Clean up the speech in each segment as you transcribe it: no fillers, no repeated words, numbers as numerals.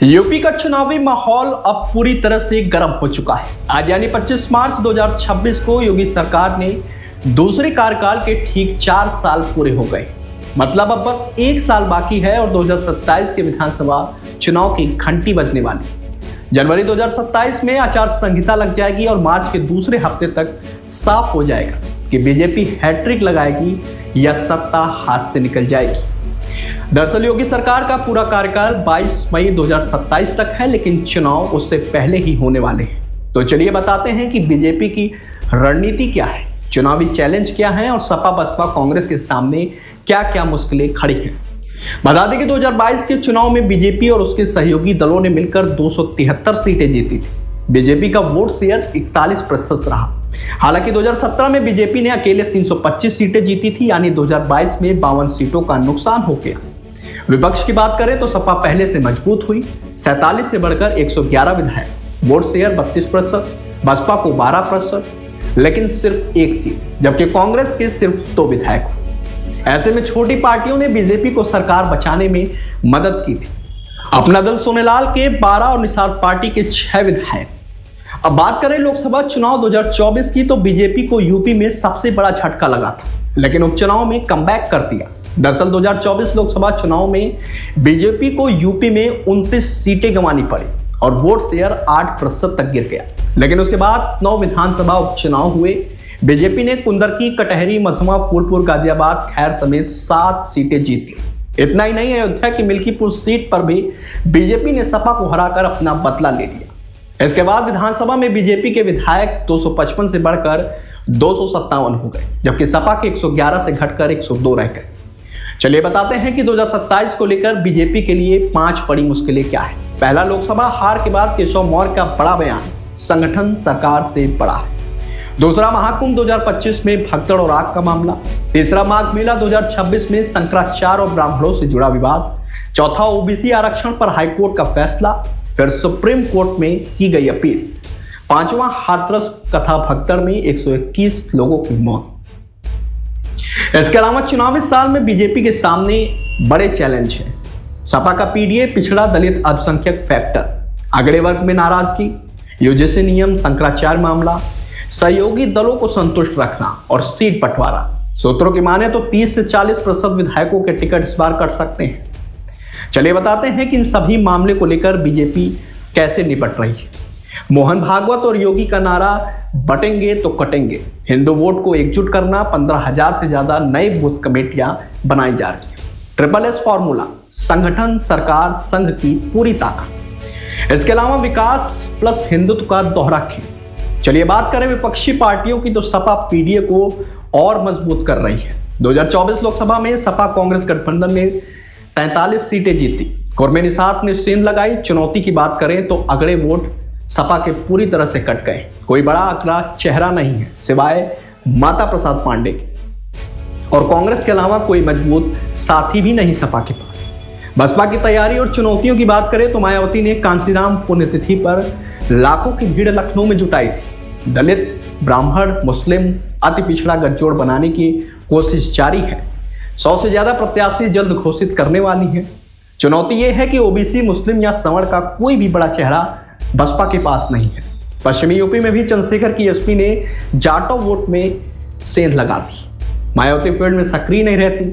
UP का चुनावी माहौल अब पूरी तरह से गर्म हो चुका है। आज यानी 25 मार्च 2026 को योगी सरकार ने दूसरे कार्यकाल के ठीक 4 साल पूरे हो गए। मतलब अब बस 1 साल बाकी है और 2027 के विधानसभा चुनाव की घंटी बजने वाली है। जनवरी 2027 में आचार संहिता लग जाएगी और मार्च के दूसरे हफ्ते तक साफ हो जाएगा कि बीजेपी हैट्रिक लगाएगी या सत्ता हाथ से निकल जाएगी। दरअसल योगी सरकार का पूरा कार्यकाल 22 मई 2027 तक है, लेकिन चुनाव उससे पहले ही होने वाले हैं। तो चलिए बताते हैं कि बीजेपी की रणनीति क्या है, चुनावी चैलेंज क्या है और सपा बसपा कांग्रेस के सामने क्या क्या मुश्किलें खड़ी हैं। बता दें कि 2022 के चुनाव में बीजेपी और उसके सहयोगी दलों ने मिलकर 273 सीटें जीती थी। बीजेपी का वोट शेयर 41% रहा। हालांकि 2017 में बीजेपी ने अकेले 325 सीटें जीती थी, यानी 2022 में 52 सीटों का नुकसान हो गया। विपक्ष की बात करें तो सपा पहले से मजबूत हुई, 47 से बढ़कर 111 विधायक, वोट शेयर 32%, बसपा को 12%, लेकिन सिर्फ 1 सीट, जबकि कांग्रेस के सिर्फ 2 विधायक हुए। ऐसे में छोटी पार्टियों ने बीजेपी को सरकार बचाने में मदद की थी। अपना दल सोनेलाल के 12 और निषाद पार्टी के 6 विधायक। अब बात करें लोकसभा चुनाव 2024 की, तो बीजेपी को यूपी में सबसे बड़ा झटका लगा था, लेकिन उपचुनाव में कमबैक कर दिया। दरअसल 2024 लोकसभा चुनाव में बीजेपी को यूपी में 29 सीटें गंवानी पड़ी और वोट शेयर 8% तक गिर गया। लेकिन उसके बाद 9 विधानसभा उपचुनाव हुए। बीजेपी ने कुंदरकी, कटहरी, मसमा, फूलपुर, गाजियाबाद, खैर समेत 7 सीटें जीत ली। इतना ही नहीं, अयोध्या की मिल्कीपुर सीट पर भी बीजेपी ने सपा को हराकर अपना बदला ले लिया। इसके बाद विधानसभा में बीजेपी के विधायक 255 से बढ़कर 257 हो गए, जबकि सपा के 111 से घटकर 102 रह गए। चलिए बताते हैं कि 2027 को लेकर बीजेपी के लिए 5 बड़ी मुश्किलें क्या है। पहला, लोकसभा हार के बाद केशव मौर्य का बड़ा बयान, संगठन सरकार से बड़ा है। दूसरा, महाकुंभ 2025 में भगदड़ और आग का मामला। तीसरा, माघ मेला 2026 में शंकराचार्य और ब्राह्मणों से जुड़ा विवाद। चौथा, ओबीसी आरक्षण पर हाईकोर्ट का फैसला, फिर सुप्रीम कोर्ट में की गई अपील। पांचवां, हाथरस कथा भगदड़ में 121 लोगों की मौत। इसके अलावा चुनावी साल में बीजेपी के सामने बड़े चैलेंज हैं। सपा का पीडीए, पिछड़ा दलित अल्पसंख्यक फैक्टर, अगड़े वर्ग में नाराजगी, यूजीसी नियम, शंकराचार्य मामला, सहयोगी दलों को संतुष्ट रखना और सीट बंटवारा। सूत्रों की माने तो 30 से 40% विधायकों के टिकट इस बार कट सकते हैं। चलिए बताते हैं कि इन सभी मामले को लेकर बीजेपी कैसे निपट रही है। मोहन भागवत और योगी का नारा, बटेंगे तो कटेंगे। हिंदू वोट को एकजुट करना, 15,000 से ज्यादा नए बूथ कमेटियां बनाई जा रही है। SSS फॉर्मूला, संगठन सरकार संघ की पूरी ताकत। इसके अलावा विकास प्लस हिंदुत्व का दोहरा खेल। चलिए बात करें विपक्षी पार्टियों की, तो सपा पीडीए को और मजबूत कर रही है। 2024 लोकसभा में सपा कांग्रेस गठबंधन ने 43 सीटें जीती। कुर्मे निषाद ने सेंध लगाई। चुनौती की बात करें तो अगड़े वोट सपा के पूरी तरह से कट गए। कोई बड़ा आंकड़ा चेहरा नहीं है सिवाय माता प्रसाद पांडे के, और कांग्रेस के अलावा कोई मजबूत साथी भी नहीं सपा के पास। बसपा की तैयारी और चुनौतियों की बात करें तो मायावती ने कांसीराम पुण्यतिथि पर लाखों की भीड़ लखनऊ में जुटाई थी। दलित, ब्राह्मण, मुस्लिम, अति पिछड़ा गठजोड़ बनाने की कोशिश जारी है। 100 से ज्यादा प्रत्याशी जल्द घोषित करने वाली है। चुनौती यह है कि ओबीसी, मुस्लिम या सवर्ण का कोई भी बड़ा चेहरा बसपा के पास नहीं है। पश्चिमी यूपी में भी चंद्रशेखर की एसपी ने जाटो वोट में सेंध लगा दी। मायावती फील्ड में सक्रिय नहीं रहती।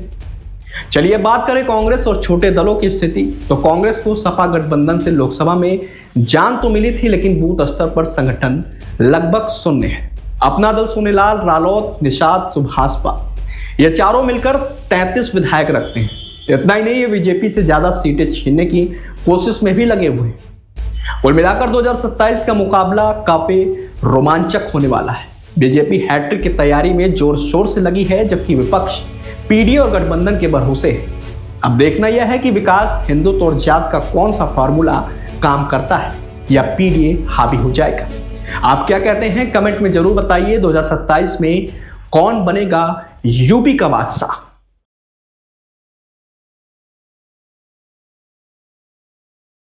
चलिए बात करें कांग्रेस और छोटे दलों की स्थिति, तो कांग्रेस को सपा गठबंधन से लोकसभा में जान तो मिली थी, लेकिन बूथ स्तर पर संगठन लगभग शून्य है। अपना दल सोनेलाल, रालोद, निषाद, सुभाषपा, ये चारों मिलकर 33 विधायक रखते हैं। इतना ही नहीं, ये बीजेपी से ज्यादा सीटें छीनने की कोशिश में भी लगे हुए हैं। कुल मिलाकर 2027 का मुकाबला काफी रोमांचक होने वाला है। बीजेपी हैट्रिक की तैयारी में जोर शोर से लगी है, जबकि विपक्ष पीडीए और गठबंधन के भरोसे है। अब देखना यह है कि विकास, हिंदुत्व और जात का कौन सा फॉर्मूला काम करता है या पीडीए हावी हो जाएगा। आप क्या कहते हैं, कमेंट में जरूर बताइए। 2027 में कौन बनेगा यूपी का बादशाह।